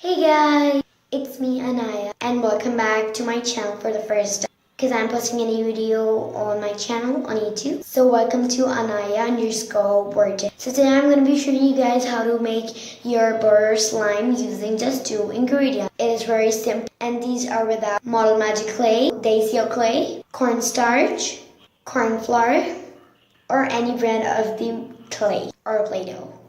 Hey guys, it's me Anaya and welcome back to my channel for the first time because I'm posting a new video on my channel on YouTube. So welcome to Anaya_Virgin. So today I'm going to be showing you guys how to make your butter slime using just 2 ingredients. It is very simple and these are without Model Magic clay, Daisy clay, cornstarch, corn flour, or any brand of the clay or Play-Doh.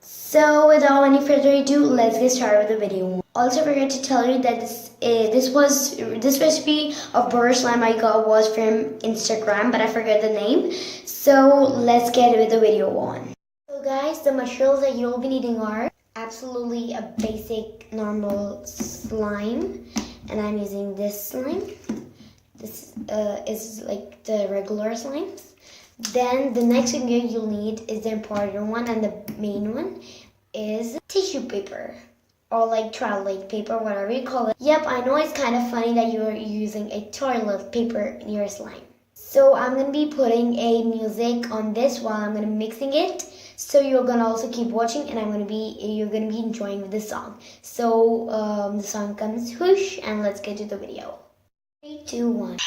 So without any further ado, let's get started with the video. Also forgot to tell you that this recipe of butter slime I got was from Instagram, but I forgot the name. So let's get with the video on. So guys, the materials that you'll be needing are absolutely a basic normal slime, and I'm using this slime. This is like the regular slimes. Then the next ingredient you'll need is the important one, and the main one is tissue paper or like toilet paper, whatever you call it. Yep, I know it's kind of funny that you're using a toilet paper in your slime. So I'm going to be putting a music on this while I'm going to be mixing it. So you're going to also keep watching and you're going to be enjoying the song. So the song comes whoosh, and let's get to the video. 3, 2, 1.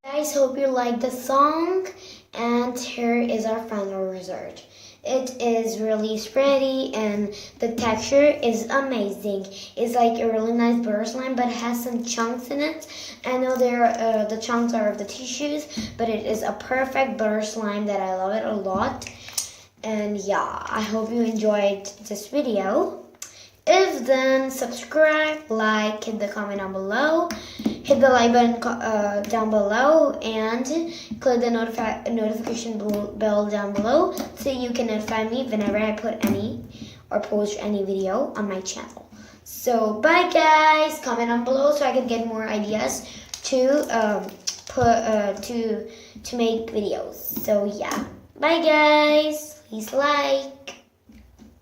Guys, hope you like the song, and here is our final result. It is really spready and the texture is amazing. It's like a really nice butter slime, but it has some chunks in it. I know the chunks are of the tissues, but it is a perfect butter slime that I love it a lot. And yeah, I hope you enjoyed this video. If then, subscribe, like, hit the comment down below, hit the like button down below, and click the notification bell down below so you can notify me whenever I put any or post any video on my channel. So bye guys, comment down below so I can get more ideas to to make videos. So yeah, bye guys, please like.